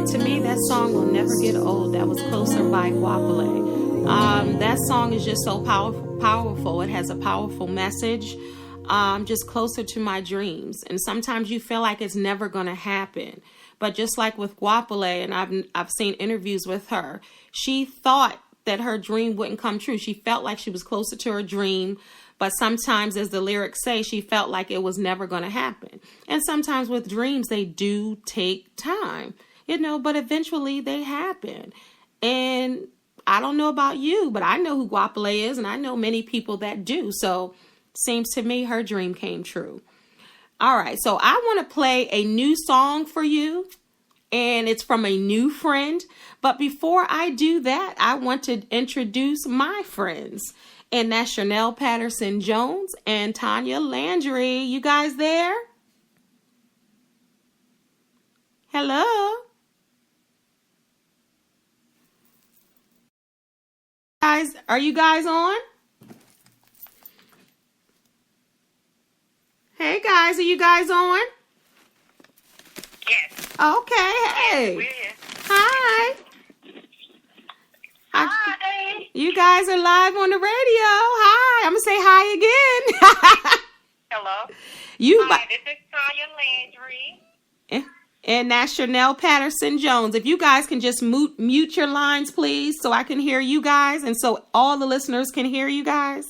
And to me, that song will never get old. That was Closer by Guapole. That song is just so powerful. It has a powerful message. Just closer to my dreams. And sometimes you feel like it's never going to happen. But just like with Guapole, and I've seen interviews with her, she thought that her dream wouldn't come true. She felt like she was closer to her dream. But sometimes, as the lyrics say, she felt like it was never going to happen. And sometimes with dreams, they do take time, but eventually they happen. And I don't know about you, but I know who Guapole is, and I know many people that do. So seems to me her dream came true. All right, so I want to play a new song for you, and it's from a new friend. But before I do that, I want to introduce my friends. And that's Chanel Patterson Jones and Tanya Landry. You guys there? Hello? Guys, are you guys on? Hey guys, are you guys on? Yes. Okay, hey. Yes, we're here. Hi. Hi. You guys are live on the radio. Hi. I'm going to say hi again. Hello. Hi, this is Tanya Landry. And that's Chanel Patterson Jones. If you guys can just mute your lines, please, so I can hear you guys and so all the listeners can hear you guys.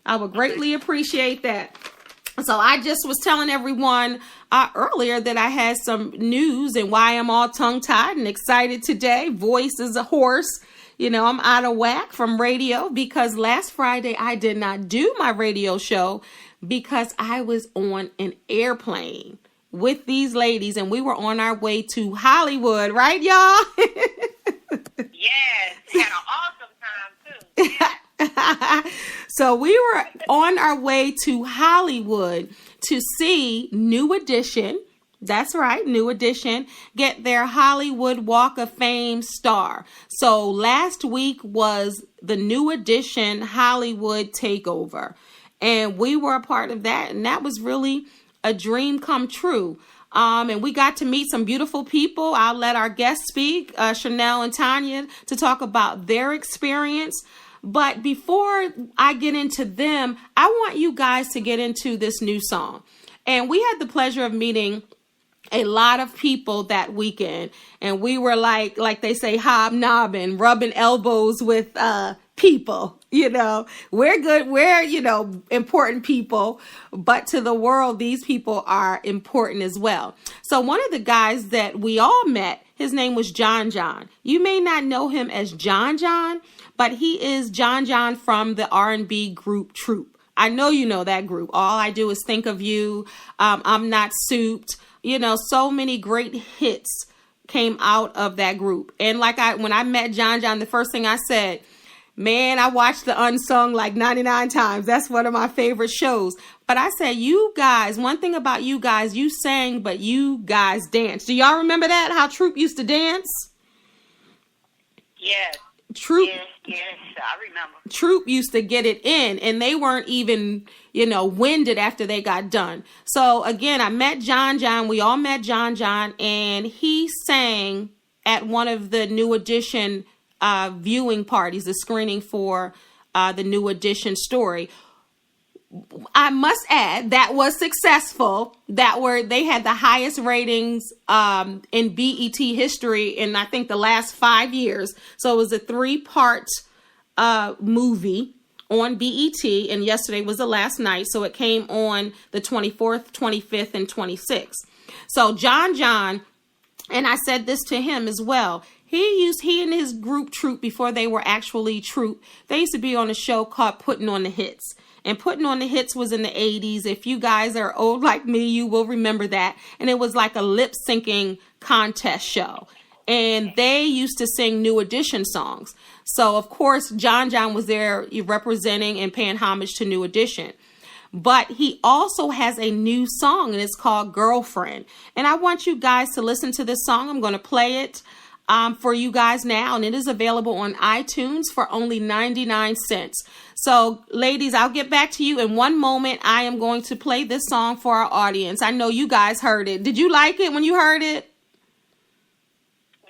I would greatly appreciate that. So I just was telling everyone earlier that I had some news and why I'm all tongue-tied and excited today. Voice is a horse. I'm out of whack from radio because last Friday I did not do my radio show because I was on an airplane with these ladies and we were on our way to Hollywood, right, y'all? Yes, had an awesome time too. Yes. So we were on our way to Hollywood to see New Edition. That's right, New Edition, get their Hollywood Walk of Fame star. So last week was the New Edition Hollywood takeover. And we were a part of that. And that was really a dream come true. And we got to meet some beautiful people. I'll let our guests speak, Chanel and Tanya, to talk about their experience. But before I get into them, I want you guys to get into this new song. And we had the pleasure of meeting a lot of people that weekend. And we were like they say, hobnobbing, rubbing elbows with people. We're good. We're, important people. But to the world, these people are important as well. So one of the guys that we all met, his name was John John. You may not know him as John John, but he is John John from the R&B group Troop. I know you know that group. All I Do Is Think of You. I'm Not Souped. So many great hits came out of that group. And when I met John John, the first thing I said, man, I watched The Unsung like 99 times. That's one of my favorite shows. But I said, you guys, one thing about you guys, you sang, but you guys danced. Do y'all remember that? How Troop used to dance? Yes. Troop. Yes, I remember. Troop used to get it in, and they weren't even, winded after they got done. So again, I met John John. We all met John John, and he sang at one of the New Edition viewing parties, the screening for the New Edition story. I must add that was successful. They had the highest ratings in BET history in I think the last 5 years. So it was a 3-part movie on BET, and yesterday was the last night. So it came on the 24th, 25th, and 26th. So John John, and I said this to him as well. He and his group Troop, before they were actually Troop, they used to be on a show called Putting on the Hits. And Putting on the Hits was in the 80s. If you guys are old like me, you will remember that. And it was like a lip syncing contest show. And they used to sing New Edition songs. So, of course, John John was there representing and paying homage to New Edition. But he also has a new song, and it's called Girlfriend. And I want you guys to listen to this song. I'm going to play it for you guys now, and it is available on iTunes for only 99 cents. So, ladies, I'll get back to you in one moment. I am going to play this song for our audience. I know you guys heard it. Did you like it when you heard it?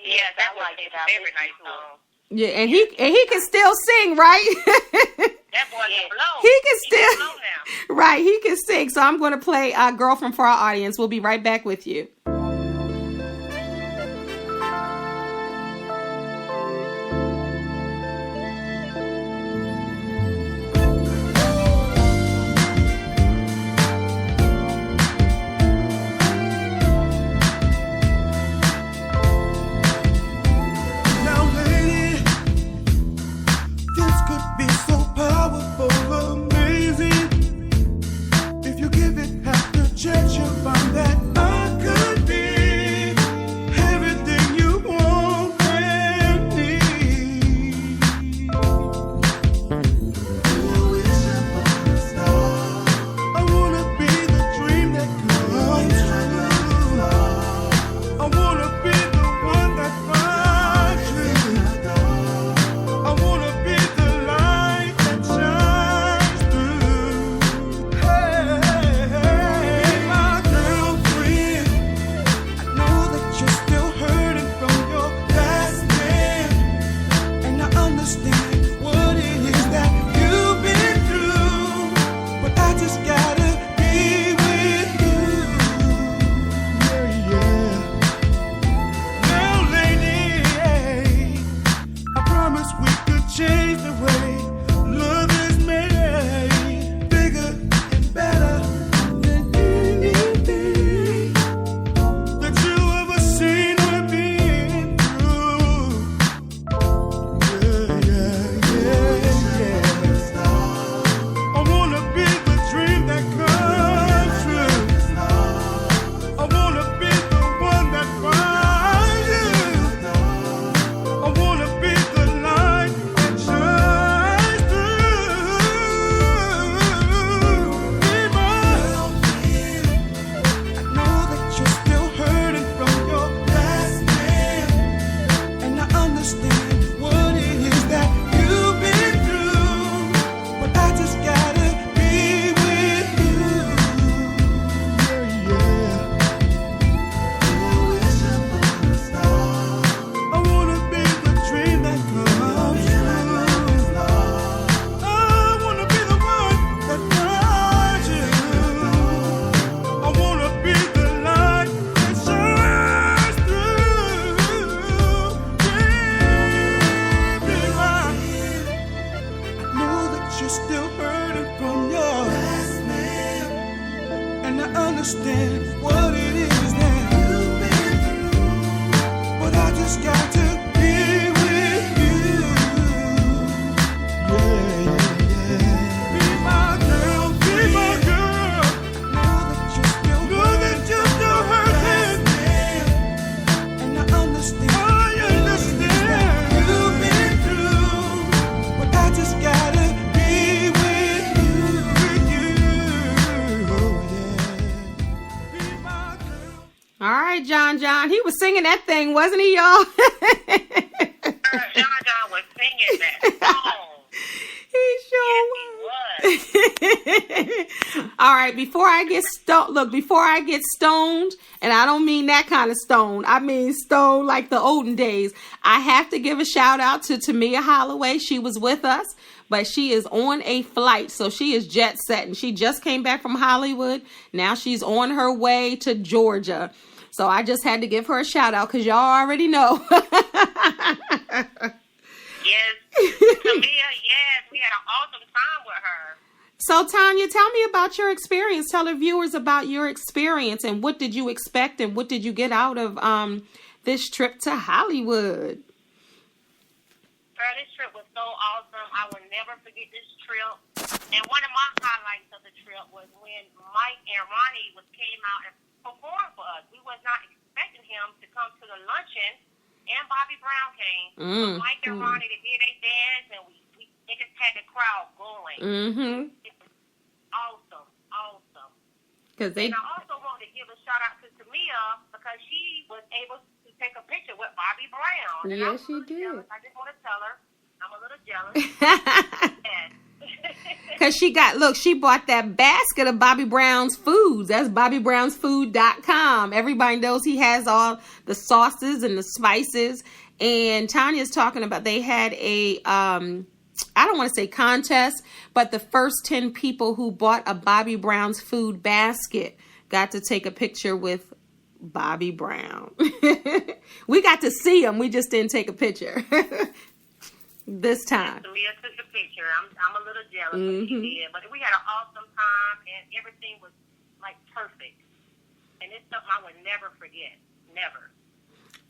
Yes, that was his favorite night song. Yeah, and he can still sing, right? That boy can blow. He can still blow now. Right, he can sing. So I'm going to play Girlfriend for our audience. We'll be right back with you. understand what it is that you've been through, but I just got to be with you. Yeah. Be my girl, be my girl. Know that you're still hurting, and I understand. I understand you've been through, but I just gotta be with you. All right, John. He was singing that thing, wasn't he, y'all? John was singing that song. He sure was. All right, before I get stoned, and I don't mean that kind of stone. I mean stone like the olden days. I have to give a shout out to Tamia Holloway. She was with us, but she is on a flight, so she is jet setting. She just came back from Hollywood. Now she's on her way to Georgia. So I just had to give her a shout out because y'all already know. Yes, Tamia, yes, we had an awesome time with her. So Tanya, tell me about your experience. Tell the viewers about your experience and what did you expect and what did you get out of this trip to Hollywood? Girl, this trip was so awesome. I will never forget this trip. And one of my highlights of the trip was when Mike and Ronnie came out and performed for us. We was not expecting him to come to the luncheon, and Bobby Brown came. So Mike and Ronnie, they did their dance, and it just had the crowd going. It was awesome. And I also want to give a shout out to Tamia because she was able to take a picture with Bobby Brown. And yes, she did. Jealous. I just want to tell her I'm a little jealous. Yes. Because she bought that basket of Bobby Brown's foods. That's BobbyBrownsFood.com. Everybody knows he has all the sauces and the spices. And Tanya's talking about they had a, I don't want to say contest, but the first 10 people who bought a Bobby Brown's food basket got to take a picture with Bobby Brown. We got to see him. We just didn't take a picture this time. Leah took the picture. I'm a little jealous of what she did, but we had an awesome time, and everything was like perfect. And it's something I would never forget. Never.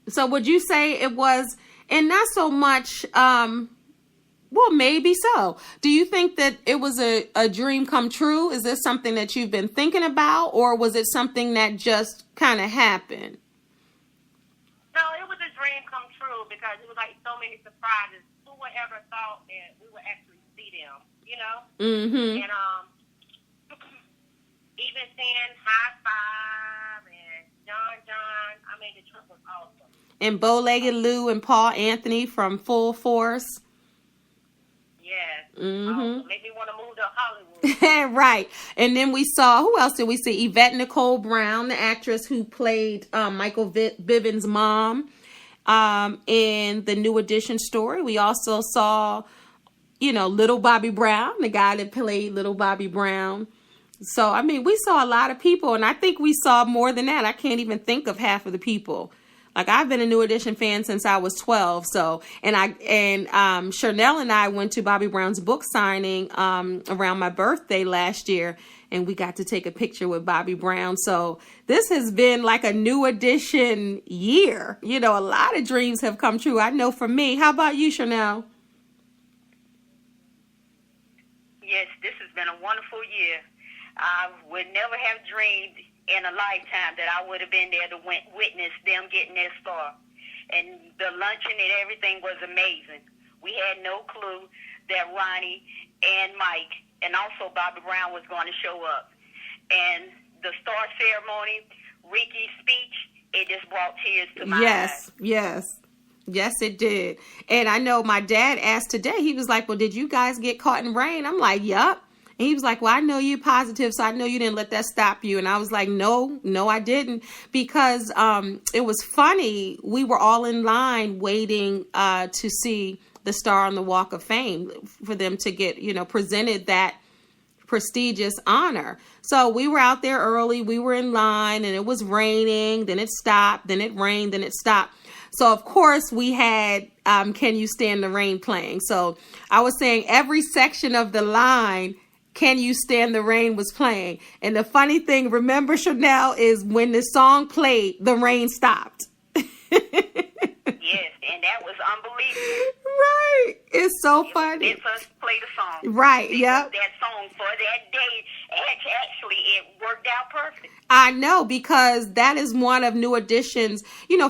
So would you say it was, and not so much, well, maybe so. Do you think that it was a dream come true? Is this something that you've been thinking about, or was it something that just kind of happened? No, it was a dream come true because it was like so many surprises. Who would ever thought that we would actually see them, you know? Mm-hmm. And even seeing High Five and John, I mean, the trip was awesome. And Bow-Legged Lou and Paul Anthony from Full Force. Yes. Mm-hmm. Made me want to move to Hollywood. Right. And then we saw, who else did we see? Yvette Nicole Brown, the actress who played Michael Bivins' mom in the New Edition story. We also saw, Little Bobby Brown, the guy that played Little Bobby Brown. So, I mean, we saw a lot of people, and I think we saw more than that. I can't even think of half of the people. Like, I've been a New Edition fan since I was 12. So, Chanel and I went to Bobby Brown's book signing around my birthday last year, and we got to take a picture with Bobby Brown. So this has been like a New Edition year. A lot of dreams have come true. I know for me. How about you, Chanel? Yes, this has been a wonderful year. I would never have dreamed in a lifetime that I would have been there to witness them getting their star. And the luncheon and everything was amazing. We had no clue that Ronnie and Mike and also Bobby Brown was going to show up. And the star ceremony, Ricky's speech, it just brought tears to my eyes. Yes, it did. And I know my dad asked today, he was like, well, did you guys get caught in rain? I'm like, yup. And he was like, well, I know you're positive, so I know you didn't let that stop you. And I was like, no, I didn't. Because it was funny. We were all in line waiting to see the star on the Walk of Fame for them to get, presented that prestigious honor. So we were out there early. We were in line, and it was raining. Then it stopped. Then it rained. Then it stopped. So, of course, we had Can You Stand the Rain playing. So I was saying every section of the line, Can You Stand the Rain was playing. And the funny thing, remember, Chanel, is when the song played, the rain stopped. Yes, and that was unbelievable. Right. It's so funny. It first played a song. Right, yep. That song for that day, actually, it worked out perfect. I know, because that is one of New Edition's,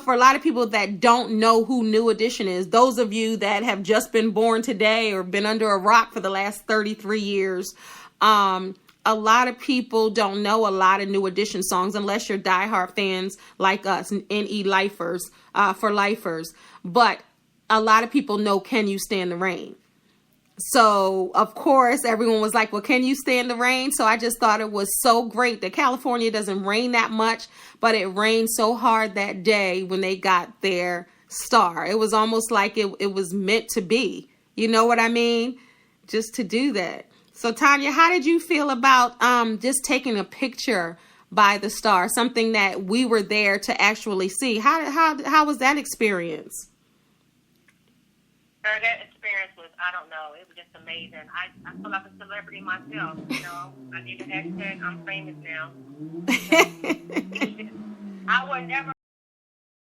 for a lot of people that don't know who New Edition is, those of you that have just been born today or been under a rock for the last 33 years, a lot of people don't know a lot of New Edition songs unless you're diehard fans like us, NE lifers, for lifers. But a lot of people know Can You Stand the Rain? So, of course, everyone was like, well, can you stand the rain? So I just thought it was so great that California doesn't rain that much, but it rained so hard that day when they got their star. It was almost like it was meant to be. You know what I mean? Just to do that. So, Tanya, how did you feel about just taking a picture by the star, something that we were there to actually see? How was that experience? That experience was, I don't know, it was just amazing. I feel like a celebrity myself, I did a hashtag, I'm famous now. I would never